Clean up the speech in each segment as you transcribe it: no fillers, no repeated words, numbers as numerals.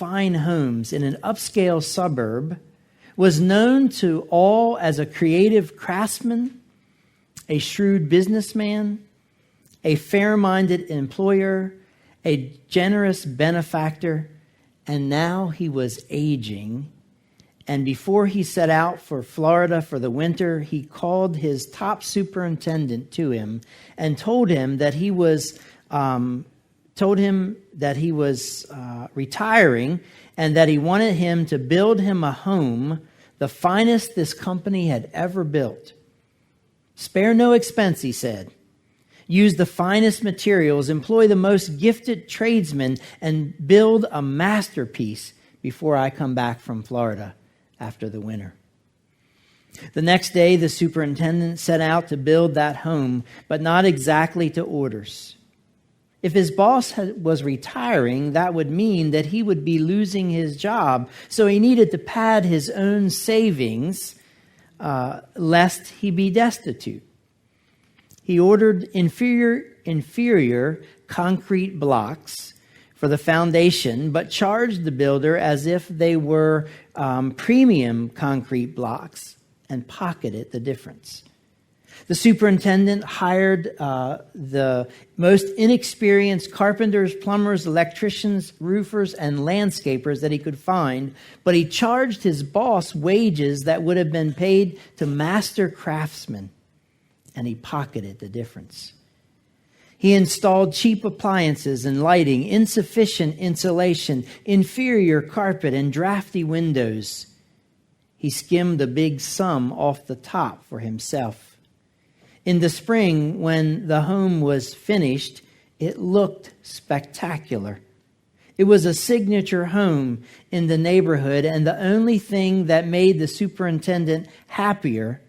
fine homes in an upscale suburb, was known to all as a creative craftsman, a shrewd businessman, a fair-minded employer, a generous benefactor, and now he was aging. And before he set out for Florida for the winter, he called his top superintendent to him and told him that he was retiring and that he wanted him to build him a home, the finest this company had ever built. Spare no expense, he said. Use the finest materials, employ the most gifted tradesmen, and build a masterpiece before I come back from Florida after the winter. The next day, the superintendent set out to build that home, but not exactly to orders. If his boss was retiring, that would mean that he would be losing his job, so he needed to pad his own savings lest he be destitute. He ordered inferior concrete blocks for the foundation, but charged the builder as if they were premium concrete blocks and pocketed the difference. The superintendent hired the most inexperienced carpenters, plumbers, electricians, roofers, and landscapers that he could find, but he charged his boss wages that would have been paid to master craftsmen, and he pocketed the difference. He installed cheap appliances and lighting, insufficient insulation, inferior carpet, and drafty windows. He skimmed a big sum off the top for himself. In the spring, when the home was finished, it looked spectacular. It was a signature home in the neighborhood, and the only thing that made the superintendent happier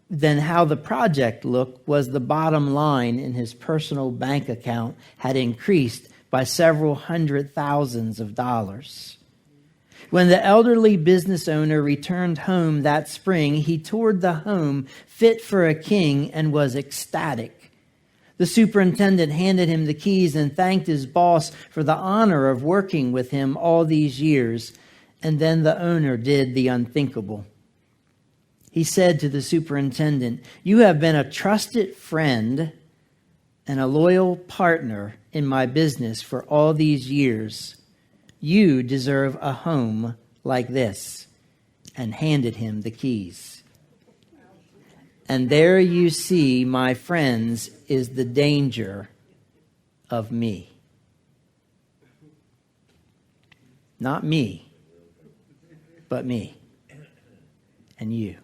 than how the project looked was the bottom line in his personal bank account had increased by several $100,000s. When the elderly business owner returned home that spring, he toured the home fit for a king and was ecstatic. The superintendent handed him the keys and thanked his boss for the honor of working with him all these years. And then the owner did the unthinkable. He said to the superintendent, "You have been a trusted friend and a loyal partner in my business for all these years. You deserve a home like this," and handed him the keys. And there you see, my friends, is the danger of me. Not me, but me and you.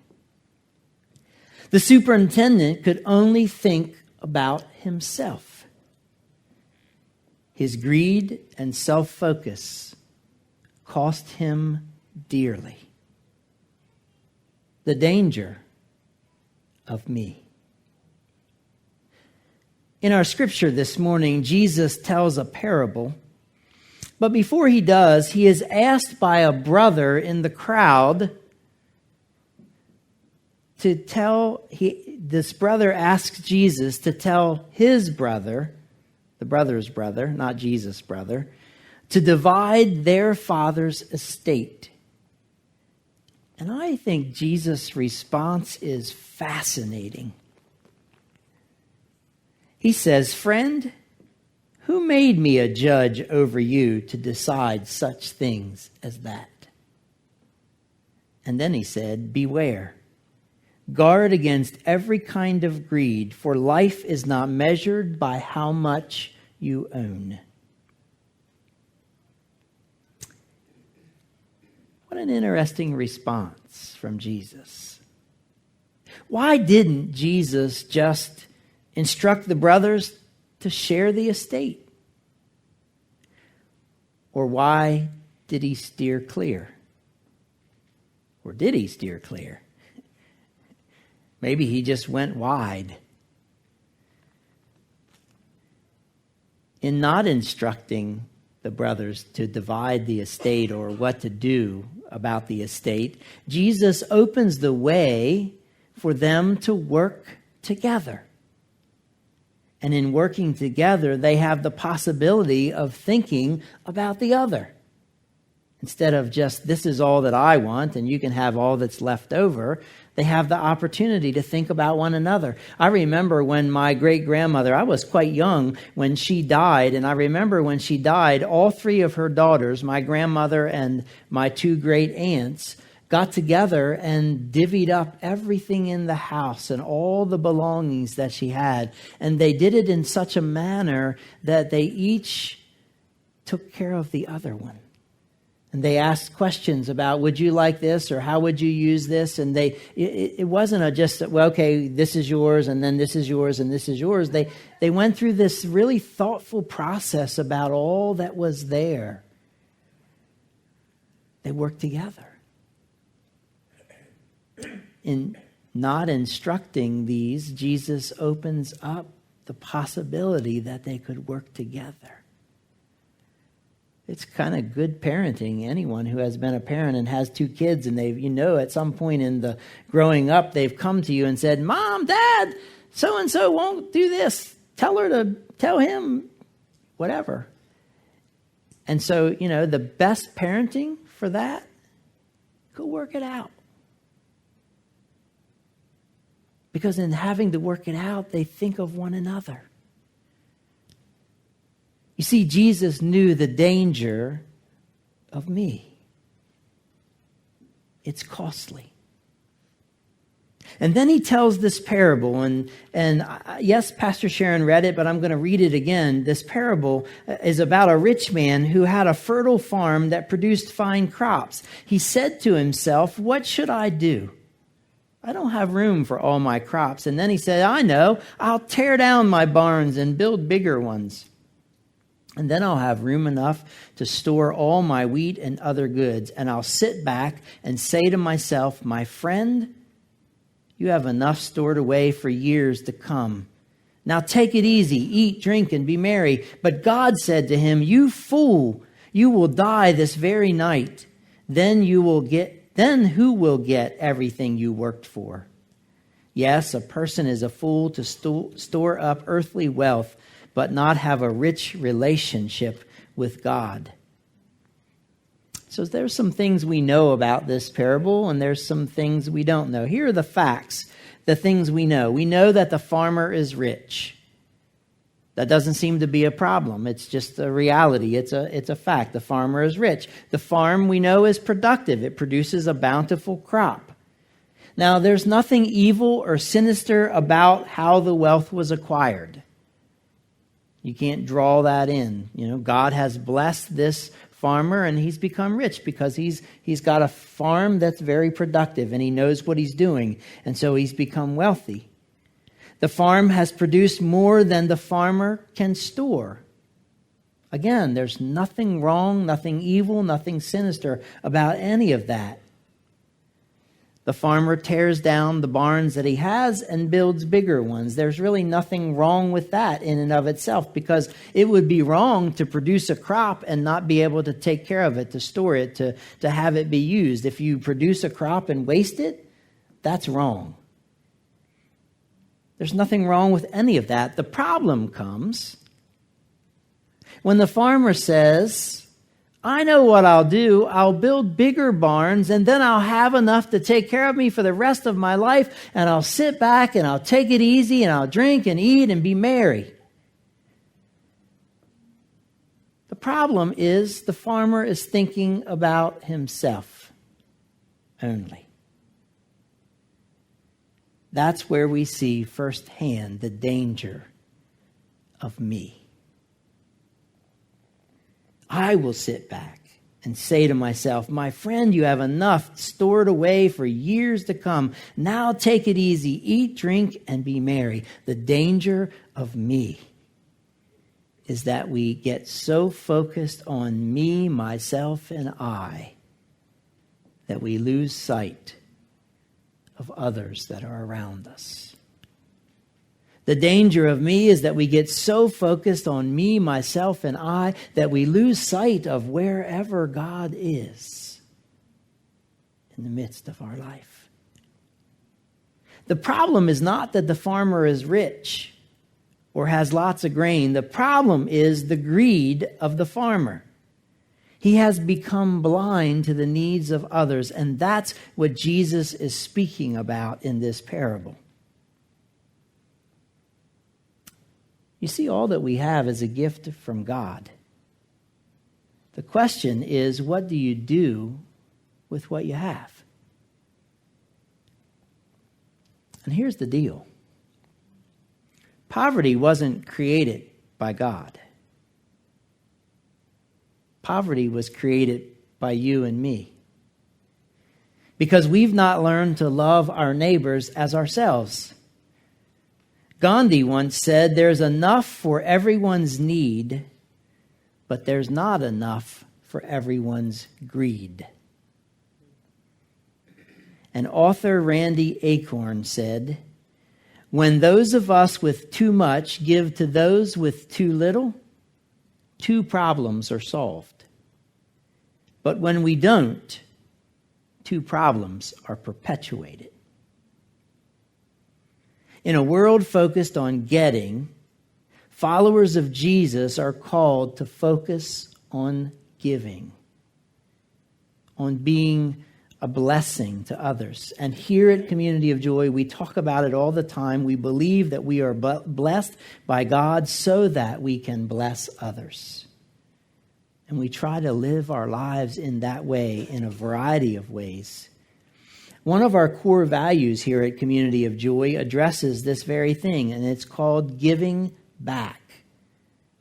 The superintendent could only think about himself. His greed and self-focus cost him dearly. The danger of me. In our scripture this morning, Jesus tells a parable, but before he does, he is asked by a brother in the crowd to tell, this brother asks Jesus to tell his brother, the brother's brother, not Jesus' brother, to divide their father's estate. And I think Jesus' response is fascinating. He says, "Friend, who made me a judge over you to decide such things as that?" And then he said, "Beware. Guard against every kind of greed, for life is not measured by how much you own." What an interesting response from Jesus. Why didn't Jesus just instruct the brothers to share the estate? Or why did he steer clear? Or did he steer clear? Maybe he just went wide. In not instructing the brothers to divide the estate or what to do about the estate, Jesus opens the way for them to work together. And in working together, they have the possibility of thinking about the other. Instead of just, this is all that I want and you can have all that's left over, they have the opportunity to think about one another. I remember when my great-grandmother, I was quite young when she died, and I remember when she died, all three of her daughters, my grandmother and my two great aunts, got together and divvied up everything in the house and all the belongings that she had. And they did it in such a manner that they each took care of the other one. And they asked questions about, would you like this, or how would you use this? And it wasn't just, well, okay, this is yours, and then this is yours, and this is yours. They went through this really thoughtful process about all that was there. They worked together. In not instructing these, Jesus opens up the possibility that they could work together. It's kind of good parenting. Anyone who has been a parent and has two kids, and they've, at some point in the growing up, they've come to you and said, Mom, Dad, so-and-so won't do this. Tell him, whatever. And so, the best parenting for that, go work it out. Because in having to work it out, they think of one another. You see, Jesus knew the danger of me. It's costly. And then he tells this parable, and yes, Pastor Sharon read it, but I'm going to read it again. This parable is about a rich man who had a fertile farm that produced fine crops. He said to himself, what should I do? I don't have room for all my crops. And then he said, I know, I'll tear down my barns and build bigger ones. And then I'll have room enough to store all my wheat and other goods. And I'll sit back and say to myself, my friend, you have enough stored away for years to come. Now take it easy, eat, drink, and be merry. But God said to him, you fool, you will die this very night. Then who will get everything you worked for? Yes, a person is a fool to store up earthly wealth, but not have a rich relationship with God. So there's some things we know about this parable, and there's some things we don't know. Here are the facts, the things we know. We know that the farmer is rich. That doesn't seem to be a problem. It's just a reality. It's a fact. The farmer is rich. The farm, we know, is productive. It produces a bountiful crop. Now, there's nothing evil or sinister about how the wealth was acquired. You can't draw that in. God has blessed this farmer, and he's become rich because he's got a farm that's very productive, and he knows what he's doing, and so he's become wealthy. The farm has produced more than the farmer can store. Again, there's nothing wrong, nothing evil, nothing sinister about any of that. The farmer tears down the barns that he has and builds bigger ones. There's really nothing wrong with that in and of itself, because it would be wrong to produce a crop and not be able to take care of it, to store it, to have it be used. If you produce a crop and waste it, that's wrong. There's nothing wrong with any of that. The problem comes when the farmer says, I know what I'll do. I'll build bigger barns, and then I'll have enough to take care of me for the rest of my life, and I'll sit back and I'll take it easy, and I'll drink and eat and be merry. The problem is the farmer is thinking about himself only. That's where we see firsthand the danger of me. I will sit back and say to myself, my friend, you have enough stored away for years to come. Now take it easy, eat, drink, and be merry. The danger of me is that we get so focused on me, myself, and I that we lose sight of others that are around us. The danger of me is that we get so focused on me, myself, and I that we lose sight of wherever God is in the midst of our life. The problem is not that the farmer is rich or has lots of grain. The problem is the greed of the farmer. He has become blind to the needs of others, and that's what Jesus is speaking about in this parable. You see, all that we have is a gift from God. The question is, what do you do with what you have? And here's the deal. Poverty wasn't created by God. Poverty was created by you and me. Because we've not learned to love our neighbors as ourselves. Gandhi once said, "There's enough for everyone's need, but there's not enough for everyone's greed." And author Randy Acorn said, "When those of us with too much give to those with too little, 2 problems are solved. But when we don't, 2 problems are perpetuated." In a world focused on getting, followers of Jesus are called to focus on giving, on being a blessing to others. And here at Community of Joy, we talk about it all the time. We believe that we are blessed by God so that we can bless others. And we try to live our lives in that way, in a variety of ways. One of our core values here at Community of Joy addresses this very thing, and it's called giving back.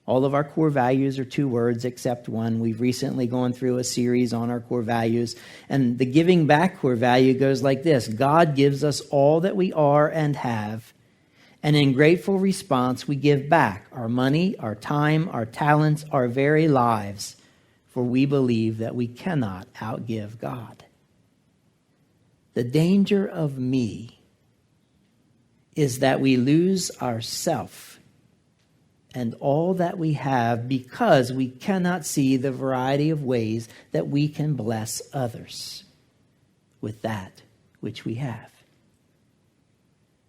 All of our core values are 2 words except one. We've recently gone through a series on our core values, and the giving back core value goes like this: God gives us all that we are and have, and in grateful response, we give back our money, our time, our talents, our very lives, for we believe that we cannot outgive God. The danger of me is that we lose ourself and all that we have because we cannot see the variety of ways that we can bless others with that which we have.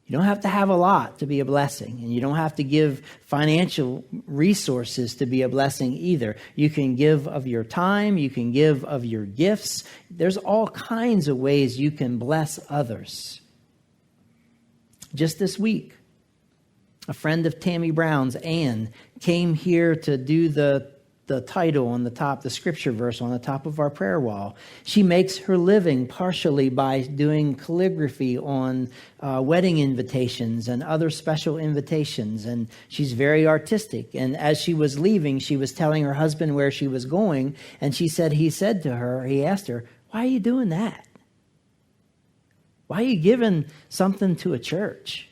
You don't have to have a lot to be a blessing, and you don't have to give financial resources to be a blessing either. You can give of your time, you can give of your gifts. There's all kinds of ways you can bless others. Just this week, a friend of Tammy Brown's, Ann, came here to do the title on the top, the scripture verse on the top of our prayer wall. She makes her living partially by doing calligraphy on wedding invitations and other special invitations, and she's very artistic. And as she was leaving, she was telling her husband where she was going, and he asked her, "Why are you doing that? Why are you giving something to a church?"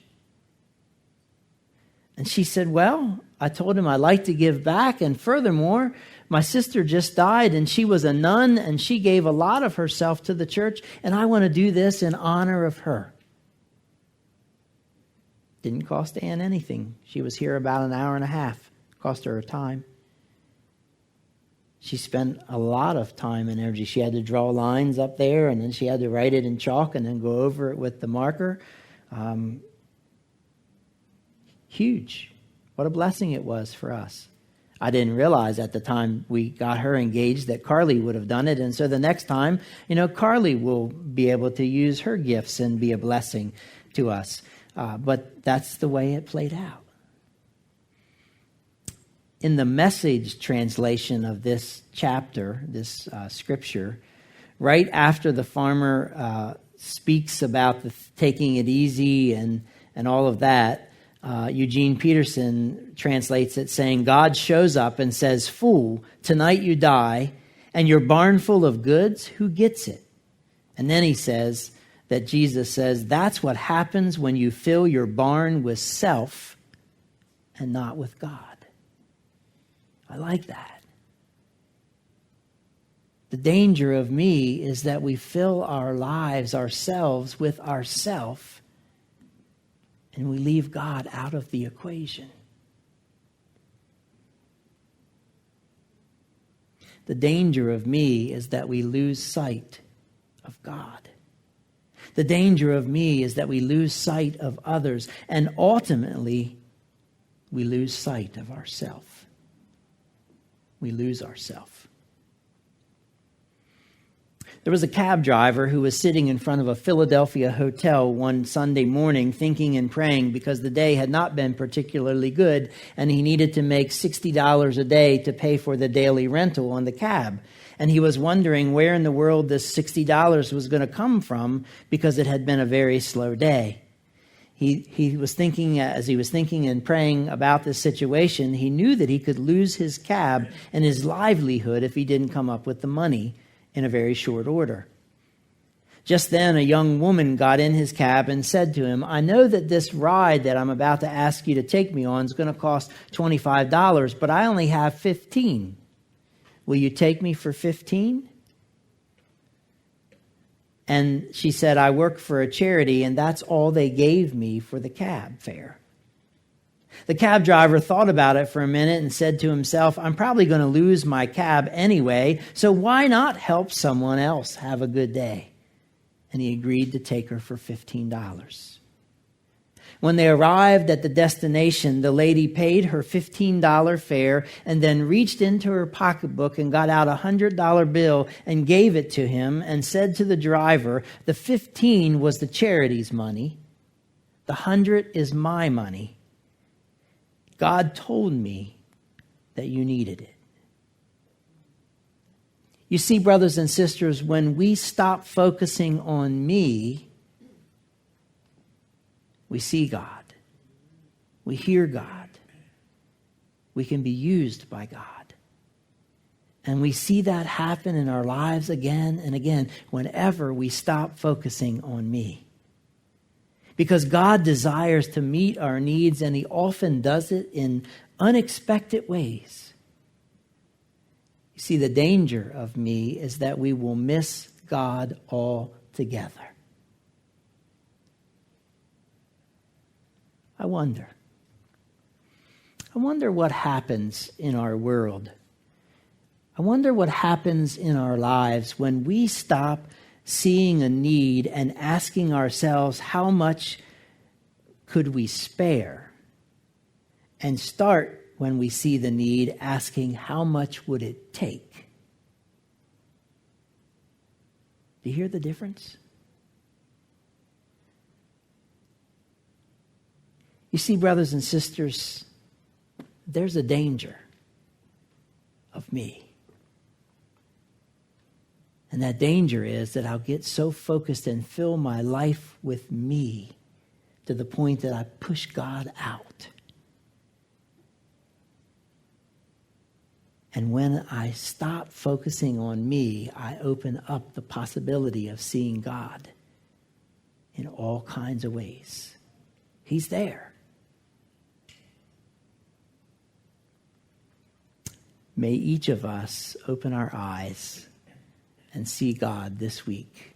And she said, "Well, I told him I like to give back, and furthermore, my sister just died, and she was a nun, and she gave a lot of herself to the church, and I want to do this in honor of her." Didn't cost Ann anything. She was here about an hour and a half. Cost her time. She spent a lot of time and energy. She had to draw lines up there, and then she had to write it in chalk and then go over it with the marker. Huge. What a blessing it was for us. I didn't realize at the time we got her engaged that Carly would have done it. And so the next time, Carly will be able to use her gifts and be a blessing to us. But that's the way it played out. In the Message translation of this chapter, this scripture, right after the farmer speaks about taking it easy and all of that, Eugene Peterson translates it saying, God shows up and says, "Fool, tonight you die, and your barn full of goods, who gets it?" And then he says that Jesus says, that's what happens when you fill your barn with self and not with God. I like that. The danger of me is that we fill our lives, ourselves, with ourself, and we leave God out of the equation. The danger of me is that we lose sight of God. The danger of me is that we lose sight of others, and ultimately, we lose sight of ourselves. We lose ourselves. There was a cab driver who was sitting in front of a Philadelphia hotel one Sunday morning thinking and praying because the day had not been particularly good and he needed to make $60 a day to pay for the daily rental on the cab. And he was wondering where in the world this $60 was going to come from because it had been a very slow day. He was thinking, as he was thinking and praying about this situation, he knew that he could lose his cab and his livelihood if he didn't come up with the money in a very short order. Just then, a young woman got in his cab and said to him, "I know that this ride that I'm about to ask you to take me on is going to cost $25, but I only have $15. Will you take me for $15?" And she said, "I work for a charity, and that's all they gave me for the cab fare." The cab driver thought about it for a minute and said to himself, "I'm probably going to lose my cab anyway, so why not help someone else have a good day?" And he agreed to take her for $15. When they arrived at the destination, the lady paid her $15 fare and then reached into her pocketbook and got out a $100 bill and gave it to him and said to the driver, "The 15 was the charity's money. The 100 is my money. God told me that you needed it." You see, brothers and sisters, when we stop focusing on me, we see God. We hear God. We can be used by God. And we see that happen in our lives again and again whenever we stop focusing on me. Because God desires to meet our needs, and he often does it in unexpected ways. You see, the danger of me is that we will miss God altogether. I wonder what happens in our world. I wonder what happens in our lives when we stop seeing a need and asking ourselves, how much could we spare? And start, when we see the need, asking, how much would it take? Do you hear the difference? You see, brothers and sisters, there's a danger of me. And that danger is that I'll get so focused and fill my life with me to the point that I push God out. And when I stop focusing on me, I open up the possibility of seeing God in all kinds of ways. He's there. May each of us open our eyes and see God this week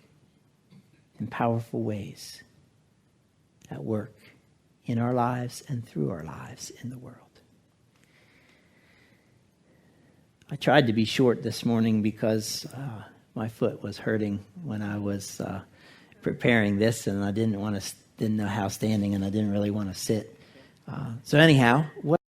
in powerful ways at work in our lives and through our lives in the world. I tried to be short this morning because my foot was hurting when I was preparing this, and I didn't know how standing, and I didn't really want to sit. So anyhow, what